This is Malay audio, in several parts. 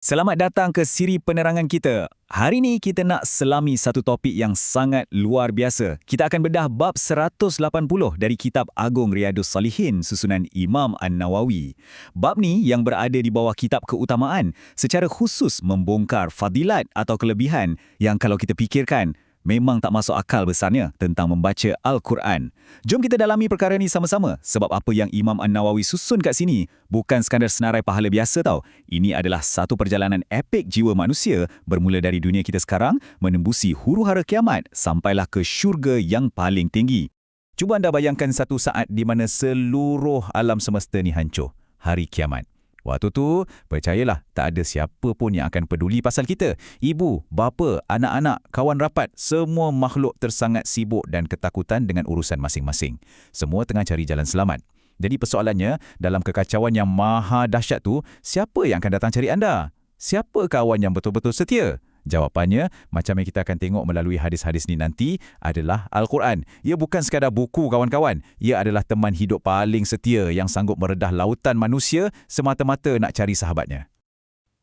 Selamat datang ke siri penerangan kita. Hari ini kita nak selami satu topik yang sangat luar biasa. Kita akan bedah bab 180 dari kitab Agung Riyadhus Salihin susunan Imam An-Nawawi. Bab ni yang berada di bawah kitab keutamaan secara khusus membongkar fadilat atau kelebihan yang kalau kita fikirkan memang tak masuk akal besarnya tentang membaca Al-Quran. Jom kita dalami perkara ni sama-sama sebab apa yang Imam An-Nawawi susun kat sini bukan sekadar senarai pahala biasa tau. Ini adalah satu perjalanan epik jiwa manusia bermula dari dunia kita sekarang menembusi huru-hara kiamat sampailah ke syurga yang paling tinggi. Cuba anda bayangkan satu saat di mana seluruh alam semesta ni hancur. Hari kiamat. Waktu tu, percayalah, tak ada siapa pun yang akan peduli pasal kita. Ibu, bapa, anak-anak, kawan rapat, semua makhluk tersangat sibuk dan ketakutan dengan urusan masing-masing. Semua tengah cari jalan selamat. Jadi persoalannya, dalam kekacauan yang maha dahsyat tu, siapa yang akan datang cari anda? Siapa kawan yang betul-betul setia? Jawapannya, macam yang kita akan tengok melalui hadis-hadis ni nanti, adalah Al-Quran. Ia bukan sekadar buku kawan-kawan. Ia adalah teman hidup paling setia yang sanggup meredah lautan manusia semata-mata nak cari sahabatnya.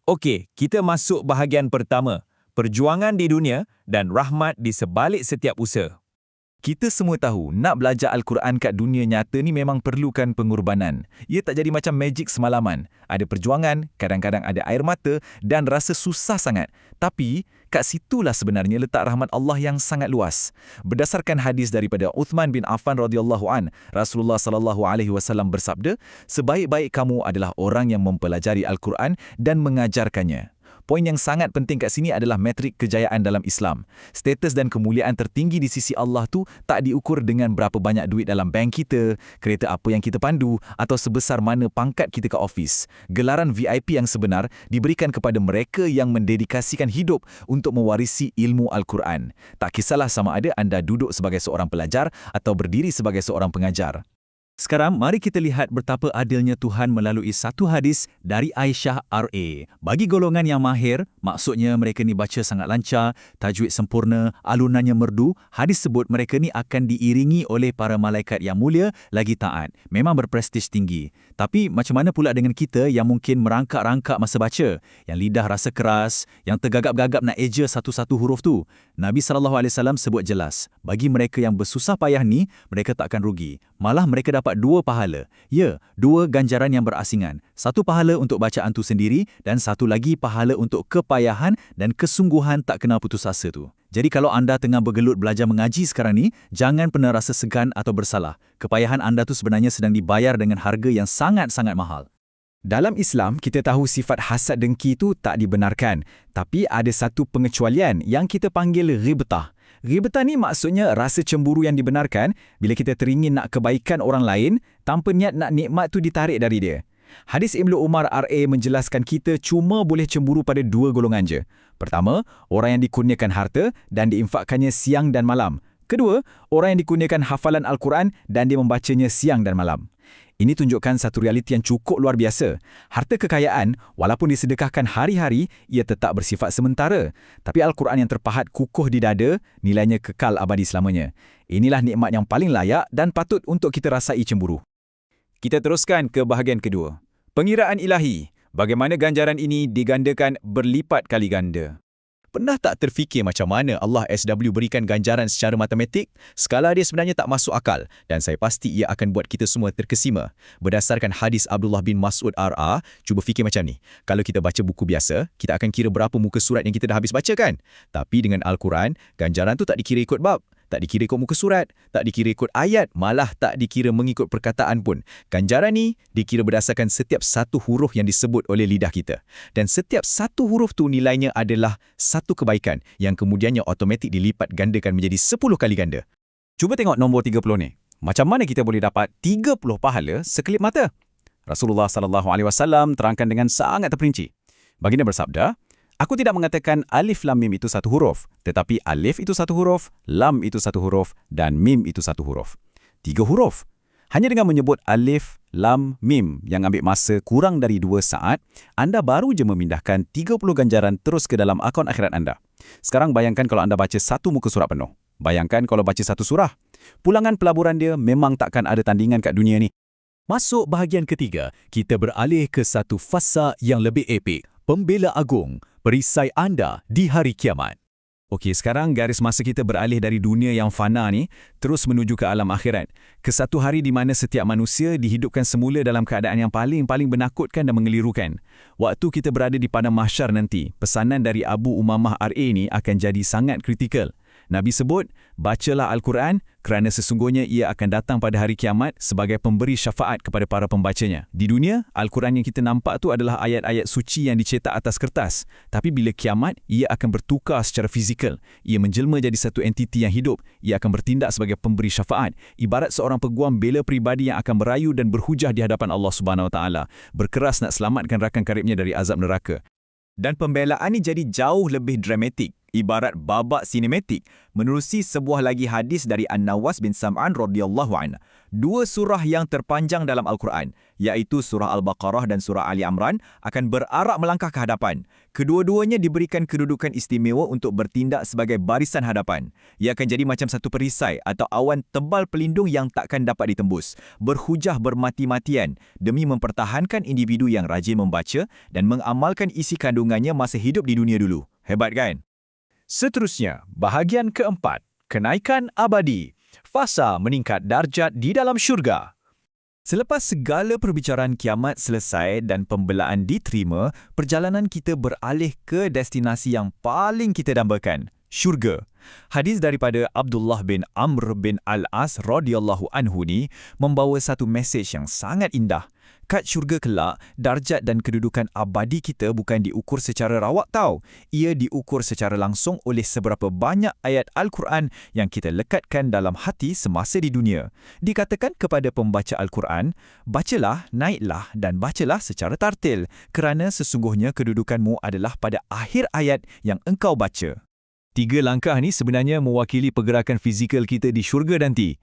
Okey, kita masuk bahagian pertama. Perjuangan di dunia dan rahmat di sebalik setiap usaha. Kita semua tahu, nak belajar Al-Quran kat dunia nyata ni memang perlukan pengorbanan. Ia tak jadi macam magic semalaman. Ada perjuangan, kadang-kadang ada air mata dan rasa susah sangat. Tapi, kat situlah sebenarnya letak rahmat Allah yang sangat luas. Berdasarkan hadis daripada Uthman bin Affan radhiyallahu an, Rasulullah sallallahu alaihi wasallam bersabda, sebaik-baik kamu adalah orang yang mempelajari Al-Quran dan mengajarkannya. Poin yang sangat penting kat sini adalah metrik kejayaan dalam Islam. Status dan kemuliaan tertinggi di sisi Allah tu tak diukur dengan berapa banyak duit dalam bank kita, kereta apa yang kita pandu atau sebesar mana pangkat kita ke office. Gelaran VIP yang sebenar diberikan kepada mereka yang mendedikasikan hidup untuk mewarisi ilmu Al-Quran. Tak kisahlah sama ada anda duduk sebagai seorang pelajar atau berdiri sebagai seorang pengajar. Sekarang, mari kita lihat betapa adilnya Tuhan melalui satu hadis dari Aisyah RA. Bagi golongan yang mahir, maksudnya mereka ni baca sangat lancar, tajwid sempurna, alunannya merdu, hadis sebut mereka ni akan diiringi oleh para malaikat yang mulia lagi taat. Memang berprestij tinggi. Tapi macam mana pula dengan kita yang mungkin merangkak-rangkak masa baca, yang lidah rasa keras, yang tergagap-gagap nak eja satu-satu huruf tu? Nabi SAW sebut jelas, bagi mereka yang bersusah payah ni, mereka tak akan rugi. Malah mereka dapat dua pahala. Ya, dua ganjaran yang berasingan. Satu pahala untuk bacaan tu sendiri dan satu lagi pahala untuk kepayahan dan kesungguhan tak kenal putus asa tu. Jadi kalau anda tengah bergelut belajar mengaji sekarang ni, jangan pernah rasa segan atau bersalah. Kepayahan anda tu sebenarnya sedang dibayar dengan harga yang sangat-sangat mahal. Dalam Islam, kita tahu sifat hasad dengki itu tak dibenarkan. Tapi ada satu pengecualian yang kita panggil ghibtah. Ghibtah ni maksudnya rasa cemburu yang dibenarkan bila kita teringin nak kebaikan orang lain tanpa niat nak nikmat tu ditarik dari dia. Hadis Ibnu Umar RA menjelaskan kita cuma boleh cemburu pada dua golongan je. Pertama, orang yang dikurniakan harta dan diinfakkannya siang dan malam. Kedua, orang yang dikurniakan hafalan Al-Quran dan dia membacanya siang dan malam. Ini tunjukkan satu realiti yang cukup luar biasa. Harta kekayaan, walaupun disedekahkan hari-hari, ia tetap bersifat sementara. Tapi Al-Quran yang terpahat kukuh di dada, nilainya kekal abadi selamanya. Inilah nikmat yang paling layak dan patut untuk kita rasai cemburu. Kita teruskan ke bahagian kedua. Pengiraan ilahi. Bagaimana ganjaran ini digandakan berlipat kali ganda. Pernah tak terfikir macam mana Allah SW berikan ganjaran secara matematik? Skala dia sebenarnya tak masuk akal dan saya pasti ia akan buat kita semua terkesima. Berdasarkan hadis Abdullah bin Mas'ud RA, cuba fikir macam ni. Kalau kita baca buku biasa, kita akan kira berapa muka surat yang kita dah habis baca kan? Tapi dengan Al-Quran, ganjaran tu tak dikira ikut bab. Tak dikira ikut muka surat, tak dikira ikut ayat, malah tak dikira mengikut perkataan pun. Ganjaran ni dikira berdasarkan setiap satu huruf yang disebut oleh lidah kita. Dan setiap satu huruf tu nilainya adalah satu kebaikan yang kemudiannya automatik dilipat gandakan menjadi 10 kali ganda. Cuba tengok nombor 30 ni. Macam mana kita boleh dapat 30 pahala sekelip mata? Rasulullah SAW terangkan dengan sangat terperinci. Baginda bersabda, aku tidak mengatakan alif lam mim itu satu huruf, tetapi alif itu satu huruf, lam itu satu huruf, dan mim itu satu huruf. 3 huruf. Hanya dengan menyebut alif, lam, mim yang ambil masa kurang dari 2 saat, anda baru je memindahkan 30 ganjaran terus ke dalam akaun akhirat anda. Sekarang bayangkan kalau anda baca satu muka surat penuh. Bayangkan kalau baca satu surah. Pulangan pelaburan dia memang takkan ada tandingan kat dunia ni. Masuk bahagian ketiga, kita beralih ke satu fasa yang lebih epik. Pembela Agung, perisai anda di hari kiamat. Okey, sekarang garis masa kita beralih dari dunia yang fana ni terus menuju ke alam akhirat. Ke satu hari di mana setiap manusia dihidupkan semula dalam keadaan yang paling menakutkan dan mengelirukan. Waktu kita berada di padang mahsyar nanti, pesanan dari Abu Umamah RA ni akan jadi sangat kritikal. Nabi sebut, bacalah Al-Quran kerana sesungguhnya ia akan datang pada hari kiamat sebagai pemberi syafaat kepada para pembacanya. Di dunia, Al-Quran yang kita nampak tu adalah ayat-ayat suci yang dicetak atas kertas. Tapi bila kiamat, ia akan bertukar secara fizikal. Ia menjelma jadi satu entiti yang hidup. Ia akan bertindak sebagai pemberi syafaat. Ibarat seorang peguam bela peribadi yang akan merayu dan berhujah di hadapan Allah Subhanahu Wa Taala, berkeras nak selamatkan rakan karibnya dari azab neraka. Dan pembelaan ini jadi jauh lebih dramatik. Ibarat babak sinematik menerusi sebuah lagi hadis dari An-Nawas bin Sam'an radhiyallahu anhu. Dua surah yang terpanjang dalam Al-Quran, iaitu surah Al-Baqarah dan surah Ali Imran, akan berarak melangkah ke hadapan. Kedua-duanya diberikan kedudukan istimewa untuk bertindak sebagai barisan hadapan. Ia akan jadi macam satu perisai atau awan tebal pelindung yang takkan dapat ditembus, berhujah bermati-matian demi mempertahankan individu yang rajin membaca dan mengamalkan isi kandungannya masa hidup di dunia dulu. Hebat kan? Seterusnya, bahagian keempat, kenaikan abadi. Fasa meningkat darjat di dalam syurga. Selepas segala perbicaraan kiamat selesai dan pembelaan diterima, perjalanan kita beralih ke destinasi yang paling kita dambakan, syurga. Hadis daripada Abdullah bin Amr bin Al-As radhiyallahu anhu ni membawa satu mesej yang sangat indah. Kat syurga kelak, darjat dan kedudukan abadi kita bukan diukur secara rawak tau. Ia diukur secara langsung oleh seberapa banyak ayat Al-Quran yang kita lekatkan dalam hati semasa di dunia. Dikatakan kepada pembaca Al-Quran, bacalah, naiklah dan bacalah secara tartil kerana sesungguhnya kedudukanmu adalah pada akhir ayat yang engkau baca. 3 langkah ni sebenarnya mewakili pergerakan fizikal kita di syurga nanti.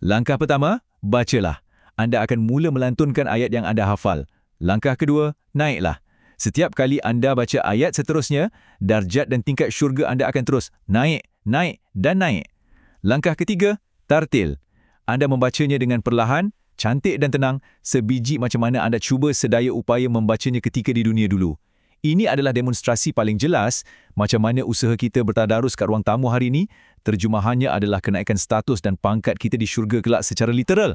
Langkah pertama, bacalah. Anda akan mula melantunkan ayat yang anda hafal. Langkah kedua, naiklah. Setiap kali anda baca ayat seterusnya, darjat dan tingkat syurga anda akan terus naik, naik dan naik. Langkah ketiga, tartil. Anda membacanya dengan perlahan, cantik dan tenang, sebiji macam mana anda cuba sedaya upaya membacanya ketika di dunia dulu. Ini adalah demonstrasi paling jelas macam mana usaha kita bertadarus kat ruang tamu hari ini, terjemahannya adalah kenaikan status dan pangkat kita di syurga kelak secara literal.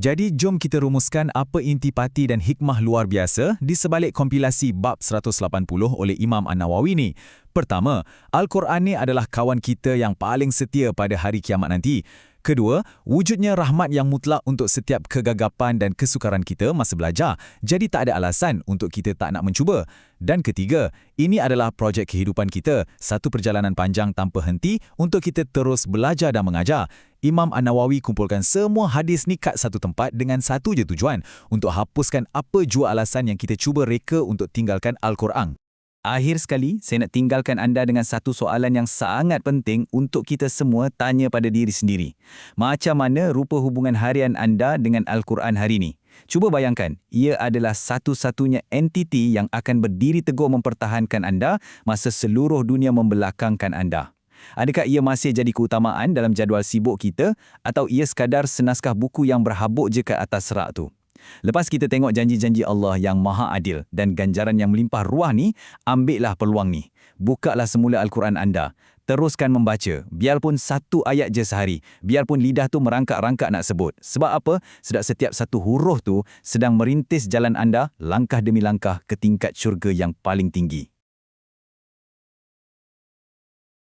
Jadi, jom kita rumuskan apa intipati dan hikmah luar biasa di sebalik kompilasi bab 180 oleh Imam An-Nawawi ni. Pertama, Al-Quran ni adalah kawan kita yang paling setia pada hari kiamat nanti. Kedua, wujudnya rahmat yang mutlak untuk setiap kegagapan dan kesukaran kita masa belajar. Jadi tak ada alasan untuk kita tak nak mencuba. Dan ketiga, ini adalah projek kehidupan kita, satu perjalanan panjang tanpa henti untuk kita terus belajar dan mengajar. Imam An-Nawawi kumpulkan semua hadis ni kat satu tempat dengan satu je tujuan, untuk hapuskan apa jua alasan yang kita cuba reka untuk tinggalkan Al-Quran. Akhir sekali, saya nak tinggalkan anda dengan satu soalan yang sangat penting untuk kita semua tanya pada diri sendiri. Macam mana rupa hubungan harian anda dengan Al-Quran hari ini? Cuba bayangkan, ia adalah satu-satunya entiti yang akan berdiri teguh mempertahankan anda masa seluruh dunia membelakangkan anda. Adakah ia masih jadi keutamaan dalam jadual sibuk kita atau ia sekadar senaskah buku yang berhabuk je kat atas rak tu? Lepas kita tengok janji-janji Allah yang maha adil dan ganjaran yang melimpah ruah ni, ambillah peluang ni. Bukalah semula Al-Quran anda. Teruskan membaca, biarpun satu ayat je sehari. Biarpun lidah tu merangkak-rangkak nak sebut. Sebab apa? Sebab setiap satu huruf tu sedang merintis jalan anda langkah demi langkah ke tingkat syurga yang paling tinggi.